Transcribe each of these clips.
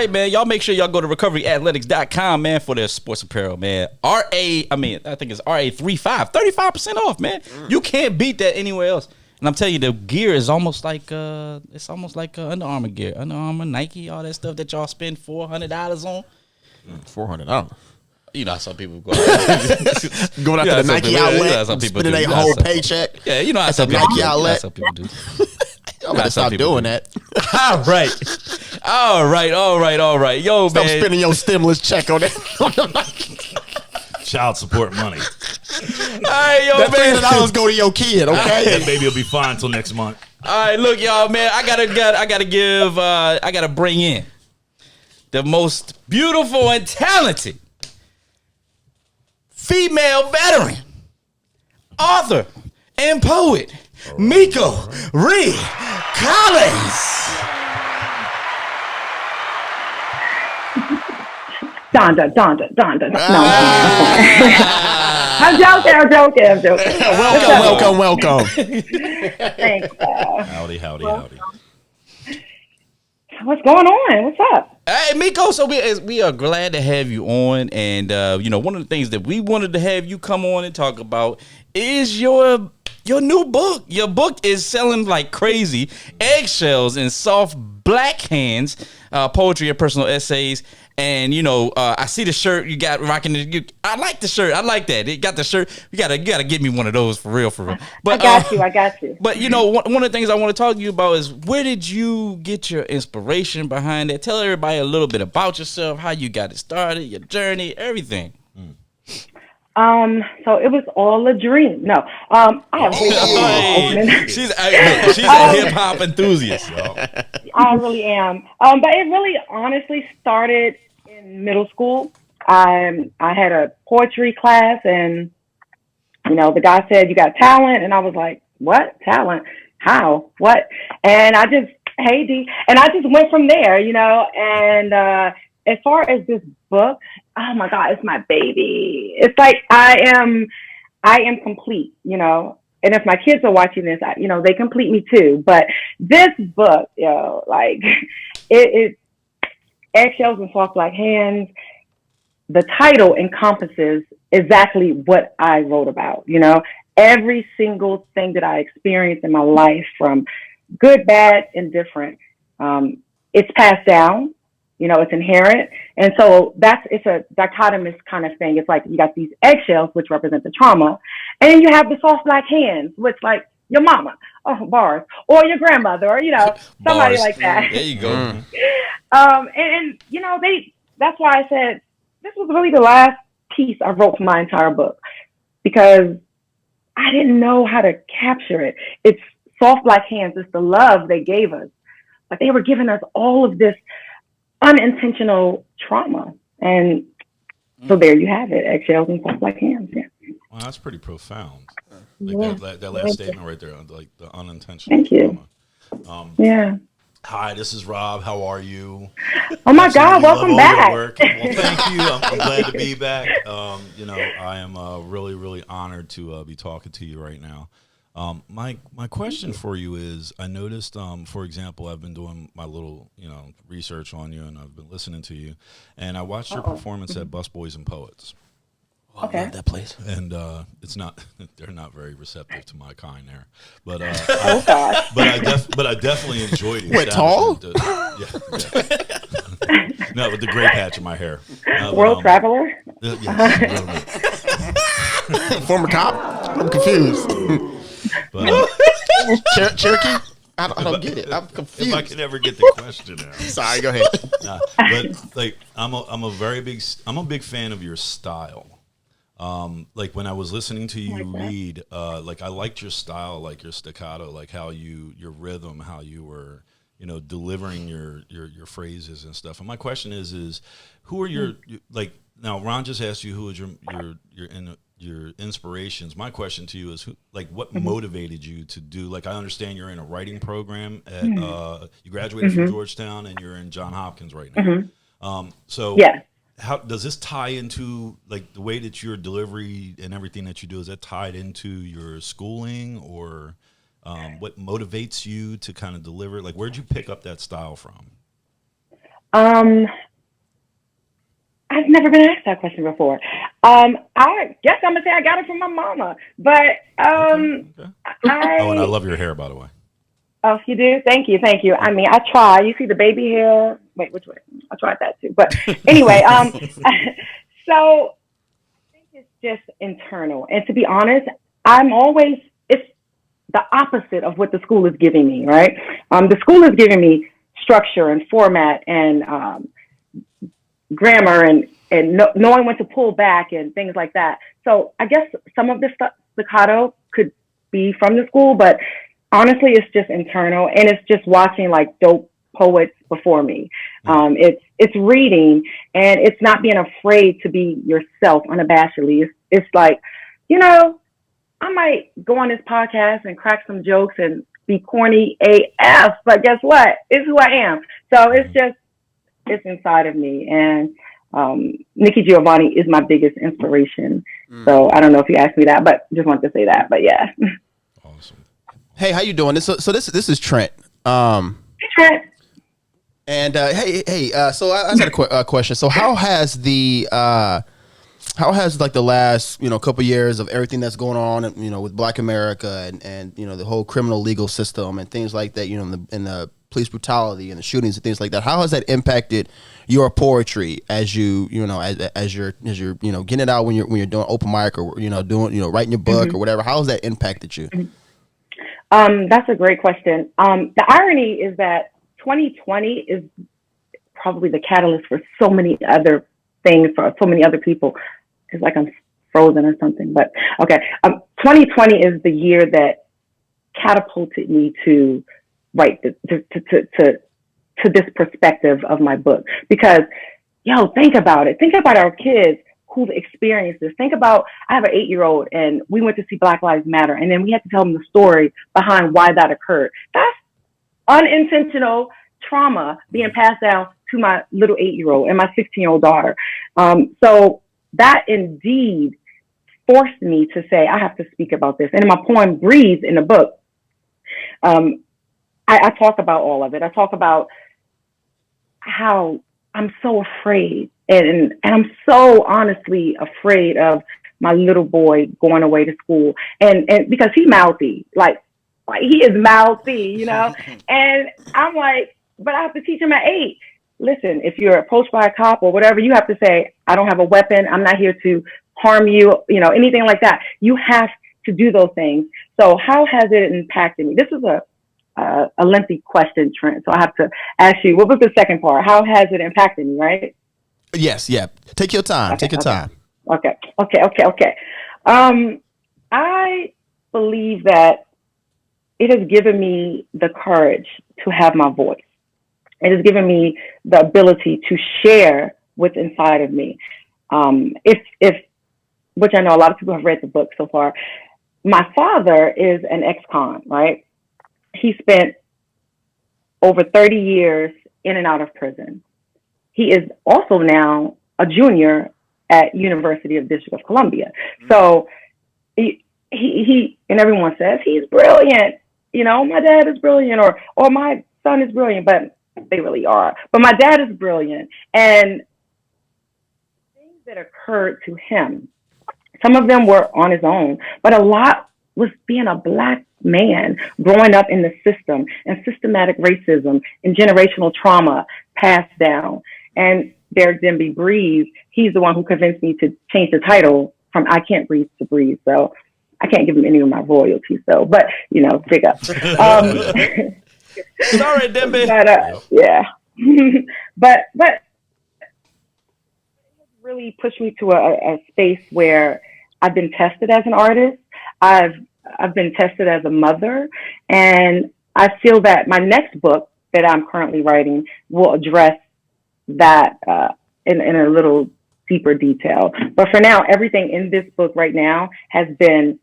right, man. Y'all make sure y'all go to recoveryathletics.com, man, for their sports apparel, man. I think it's RA35, 35% off, man. You can't beat that anywhere else. And I'm telling you, the gear is almost like Under Armour gear. Under Armour, Nike, all that stuff that y'all spend $400 on. $400. You know how some people go going out to the Nike outlet, spending their whole paycheck. Yeah, you know how some Nike outlet. Some people do. Y'all better stop doing that. All right. Yo, stop man. spending your stimulus check on that. Child support money. All right, yo, that man. $300 go to your kid, okay? That baby will be fine until next month. All right, look, y'all, man. I gotta bring in the most beautiful and talented female veteran, author, and poet, Miko Reed Collins. Donda. No, I'm joking. Welcome. Thanks. Howdy. What's going on? What's up? Hey, Miko, so we are glad to have you on. And, one of the things that we wanted to have you come on and talk about is your new book. Your book is selling like crazy. Eggshells in Soft Black Hands, poetry and personal essays. And, I see the shirt you got rocking. I like the shirt. I like that. It got the shirt. You gotta get me one of those for real. But I got you. But, one of the things I want to talk to you about is where did you get your inspiration behind that? Tell everybody a little bit about yourself, how you got it started, your journey, everything. So it was all a dream. No, I have she's a hip hop enthusiast, y'all. I really am. But it really honestly started in middle school. I had a poetry class, and the guy said, "You got talent," and I was like, "What talent? How? What?" And I just, hey D, and I just went from there, And as far as this book, oh my God, it's my baby. It's like I am complete, And if my kids are watching this, they complete me too. But this book, it Eggshells and Soft Black Hands. The title encompasses exactly what I wrote about. Every single thing that I experienced in my life, from good, bad, indifferent, it's passed down. It's inherent. And so it's a dichotomous kind of thing. It's like you got these eggshells, which represent the trauma. And then you have the soft black hands, which like your mama, bars, or your grandmother, or, somebody like that. There you go. That's why I said this was really the last piece I wrote for my entire book, because I didn't know how to capture it. It's soft black hands. It's the love they gave us, but they were giving us all of this unintentional trauma. And so there you have it, eggshells and soft black hands. Yeah. Well, that's pretty profound. That last statement right there, like the unintentional Thank you. trauma. Yeah. Hi, this is Rob. How are you? Oh my God, welcome back. Well, thank you. I'm glad to be back. I am really, really honored to be talking to you right now. My question for you is, I noticed, for example, I've been doing my little, research on you, and I've been listening to you, and I watched your performance at Busboys and Poets. Oh, okay. I love that place. And they're not very receptive to my kind there, but I definitely enjoyed it. Wait, tall? Yeah. No, with the gray patch in my hair. World traveler? Yes. Former cop? I'm confused. But, Cherokee? I don't get it. I'm confused. If I could ever get the question out. Sorry, go ahead. But I'm a big fan of your style. When I was listening to you read, I liked your style, like your staccato, like how your rhythm, how you were, delivering your phrases and stuff. And my question is who are your now Ron just asked you who was your inspirations. My question to you is what motivated you to do, I understand you're in a writing program at you graduated from Georgetown and you're in Johns Hopkins right now. So yeah. How does this tie into the way that your delivery and everything that you do, is that tied into your schooling, or what motivates you to kind of deliver? Where'd you pick up that style from? Um, I've never been asked that question before. I guess I'm gonna say I got it from my mama, but Okay. Oh, and I I love your hair, by the way. oh, you do? Thank you, thank you. I mean, I try. You see the baby hair? Wait, which way? I tried that too. But anyway, so I think it's just internal. And to be honest, I'm always it's the opposite of what the school is giving me. Right? The school is giving me structure and format and grammar and knowing when to pull back and things like that. So I guess some of this staccato could be from the school, but honestly, it's just internal, and it's just watching like dope poets before me. It's reading, and it's not being afraid to be yourself unabashedly. It's like, you know, I might go on this podcast and crack some jokes and be corny AF, but guess what? It's who I am. So it's inside of me, and Nikki Giovanni is my biggest inspiration. So I don't know if you asked me that, but just wanted to say that. But yeah. Awesome. Hey, how you doing? This is Trent. Hey, Trent. And so I just had a question. So how has like the last couple years of everything that's going on with Black America and the whole criminal legal system and things like that in the police brutality and the shootings and things like that, how has that impacted your poetry as you're getting it out when you're doing open mic or doing writing your book or whatever? How has that impacted you? That's a great question. The irony is that 2020 is probably the catalyst for so many other things for so many other people. It's like I'm frozen or something, but okay. 2020 is the year that catapulted me to write to this perspective of my book. Because, think about it. Think about our kids who've experienced this. Think about, I have an 8-year-old and we went to see Black Lives Matter, and then we had to tell them the story behind why that occurred. That's unintentional trauma being passed down to my little 8-year-old and my 16-year-old daughter. So that indeed forced me to say, I have to speak about this. And in my poem, Breathe, in the book, I talk about all of it. I talk about how I'm so afraid, and I'm so honestly afraid of my little boy going away to school, and because he's mouthy, like he is mouthy, and I'm like, but I have to teach him at 8. Listen, if you're approached by a cop or whatever, you have to say, I don't have a weapon. I'm not here to harm you, anything like that. You have to do those things. So how has it impacted me? This is a lengthy question, Trent. So I have to ask you, what was the second part? How has it impacted me, right? Yes, yeah. Take your time. Okay, Take your time. Okay. I believe that it has given me the courage to have my voice. It has given me the ability to share what's inside of me. Which I know a lot of people have read the book so far. My father is an ex-con, right? He spent over 30 years in and out of prison. He is also now a junior at University of District of Columbia. So he and everyone says he's brilliant. My dad is brilliant, or my son is brilliant, but they really are. But my dad is brilliant, and things that occurred to him, some of them were on his own, but a lot was being a Black man growing up in the system and systematic racism and generational trauma passed down. And Derek Denby Breathe, he's the one who convinced me to change the title from I Can't Breathe to Breathe. So I can't give him any of my royalties, though, but big up. Sorry, Denby. But, yeah. but it really pushed me to a space where I've been tested as an artist. I've been tested as a mother, and I feel that my next book that I'm currently writing will address that in a little deeper detail. But for now, everything in this book right now has been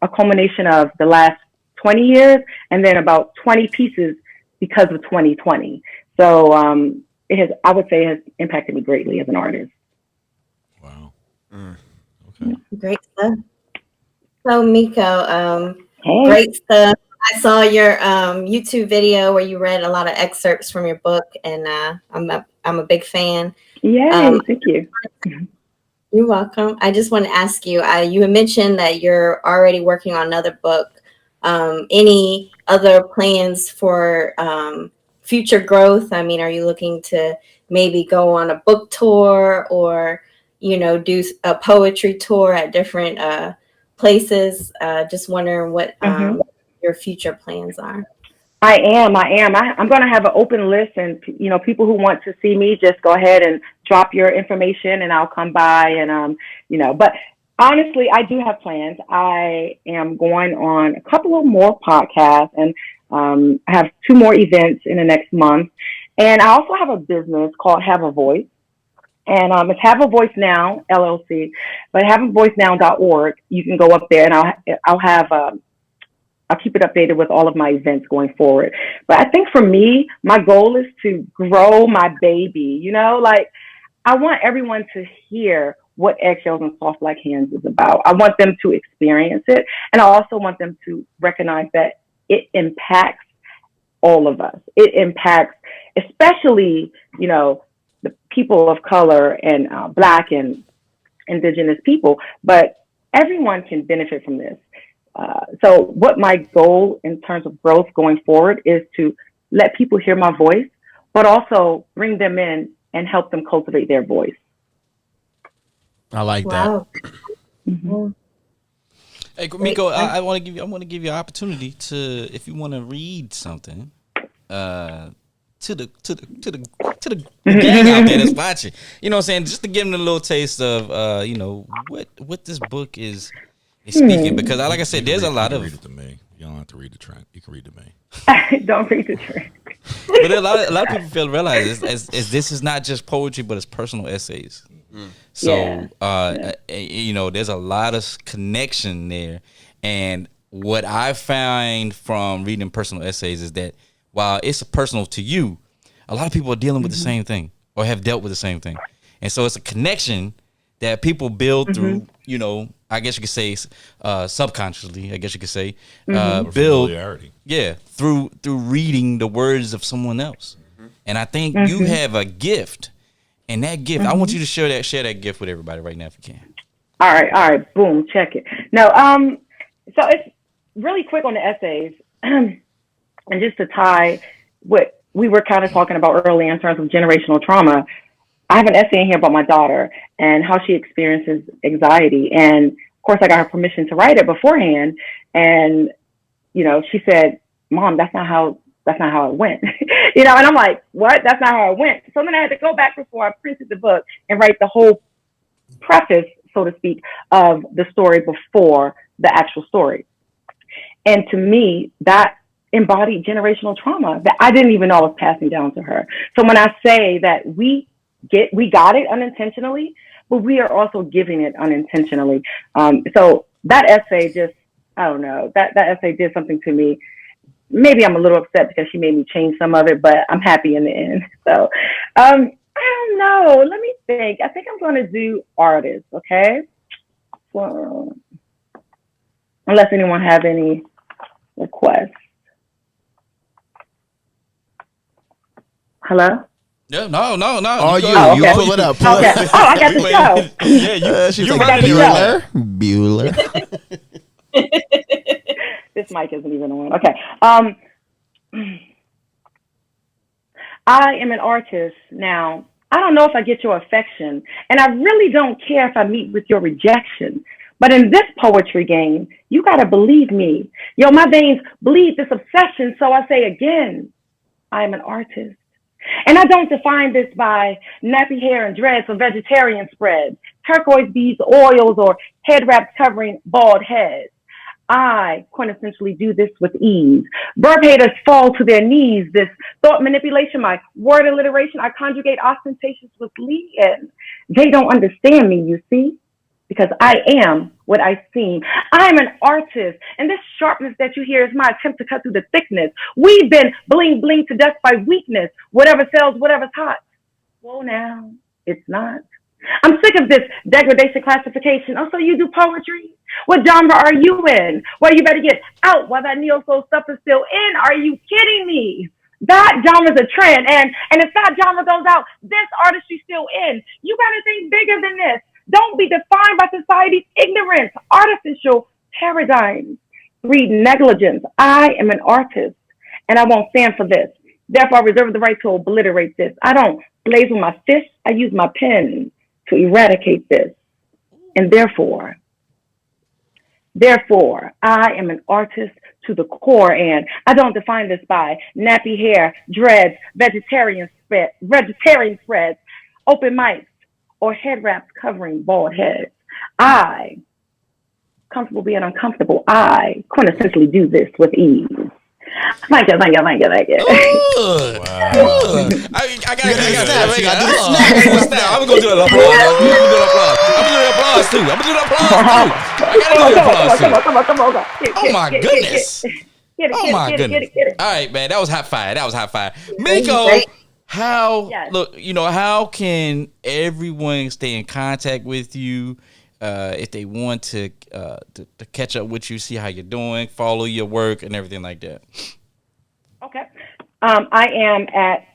a culmination of the last 20 years and then about 20 pieces because of 2020. So I would say it has impacted me greatly as an artist. Wow. Okay. Great stuff. So Miko, Hey. great stuff. I saw your YouTube video where you read a lot of excerpts from your book, and I'm a big fan. Yay! Thank you. You're welcome. I just want to ask you. You had mentioned that you're already working on another book. Any other plans for future growth? I mean, are you looking to maybe go on a book tour, or do a poetry tour at different places? Just wondering what your future plans are. I am. I'm going to have an open list, and people who want to see me, just go ahead and drop your information, and I'll come by. And but honestly, I do have plans. I am going on a couple of more podcasts, and I have 2 more events in the next month. And I also have a business called Have a Voice, and it's Have a Voice Now LLC, but haveavoicenow.org. You can go up there, and I'll keep it updated with all of my events going forward. But I think for me, my goal is to grow my baby. Like, I want everyone to hear what Eggshells and Soft Black Hands is about. I want them to experience it. And I also want them to recognize that it impacts all of us. It impacts, especially, the people of color and Black and Indigenous people. But everyone can benefit from this. So what my goal in terms of growth going forward is to let people hear my voice, but also bring them in and help them cultivate their voice. I like Wow. that. Mm-hmm. Hey, Miko, I want to give you an opportunity to, if you want to read something, to the gang out there that's watching. You know what I'm saying? Just to give them a little taste of, what this book is speaking. Because, like I said, there's a lot of. Read it to me. You don't have to read the trend. You can read it to me. Don't read the trend. But a lot of people fail to realize as this is not just poetry, but it's personal essays. So, there's a lot of connection there. And what I find from reading personal essays is that while it's personal to you, a lot of people are dealing with the same thing or have dealt with the same thing. And so it's a connection that people build through, I guess you could say subconsciously, I guess you could say, build familiarity. Yeah, through reading the words of someone else. And I think you have a gift. And that gift, I want you to share that gift with everybody right now if you can. All right, boom, check it. No, so it's really quick on the essays, and just to tie what we were kind of talking about earlier in terms of generational trauma. I have an essay in here about my daughter and how she experiences anxiety, and of course, I got her permission to write it beforehand, and she said, "Mom, that's not how it went." And I'm like, "What? That's not how it went." So then I had to go back before I printed the book and write the whole preface, so to speak, of the story before the actual story. And to me, that embodied generational trauma that I didn't even know I was passing down to her. So when I say that we got it unintentionally, but we are also giving it unintentionally. So that essay just, I don't know, that essay did something to me. Maybe I'm a little upset because she made me change some of it, but I'm happy in the end. So, I don't know. Let me think. I think I'm going to do artists. Okay. So, unless anyone have any requests. Hello? Yeah, no. Oh, you pull it up. Okay. Oh, I got the show. Yeah, She's you're like, running Bueller. This mic isn't even on. Okay. I am an artist now. I don't know if I get your affection, and I really don't care if I meet with your rejection. But in this poetry game, you gotta believe me. Yo, my veins bleed this obsession, so I say again, I am an artist. And I don't define this by nappy hair and dreads or vegetarian spreads, turquoise beads, oils, or head wraps covering bald heads. I quintessentially do this with ease. Verb haters fall to their knees. This thought manipulation, my word alliteration, I conjugate ostentatious with Lee, and they don't understand me, you see, because I am what I seem. I'm an artist, and this sharpness that you hear is my attempt to cut through the thickness. We've been bling to death by weakness. Whatever sells, whatever's hot. Well, now, it's not. I'm sick of this degradation classification. Oh, so you do poetry? What genre are you in? Well, you better get out while that neo soul stuff is still in. Are you kidding me? That genre's a trend, and if that genre goes out, this artistry's still in. You gotta think bigger than this. Don't be defined by society's ignorance, artificial paradigms, breed negligence. I am an artist, and I won't stand for this. Therefore, I reserve the right to obliterate this. I don't blaze with my fist. I use my pen to eradicate this. And therefore, I am an artist to the core, and I don't define this by nappy hair, dreads, vegetarian spreads, open mics, or head wraps covering bald heads. I, comfortable being uncomfortable, I quintessentially do this with ease. Thank you. Wow. I gotta I'm gonna do an applause. I'm gonna do applause too. Come on. Oh my goodness. Get it. All right, man. That was hot fire. Miko, how can everyone stay in contact with you if they want to catch up with you, see how you're doing, follow your work and everything like that? Okay. I am at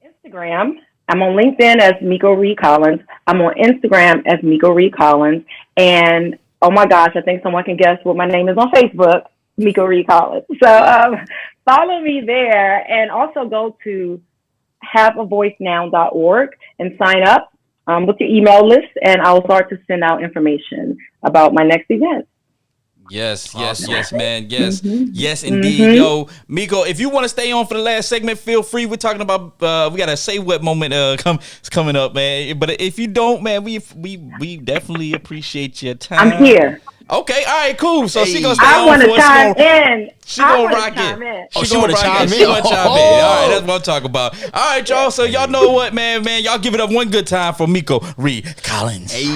Instagram. I'm on LinkedIn as Miko Reed Collins. I'm on Instagram as Miko Reed Collins. And oh my gosh, I think someone can guess what my name is on Facebook, Miko Reed Collins. So follow me there, and also go to haveavoicenow.org and sign up with your email list, and I'll start to send out information about my next event. Yes, man. Yes, yes, indeed. Yo, Miko, if you want to stay on for the last segment, feel free. We're talking about we got a say what moment coming up, man. But if you don't, man, we definitely appreciate your time. I'm here. Okay, all right, cool. So she gonna stay I on want for to us. chime in. She gonna rock it. She want to chime in. She gonna chime in. All right, that's what I'm talking about. All right, y'all. So y'all know what, man. Y'all give it up one good time for Miko Reed Collins. Hey.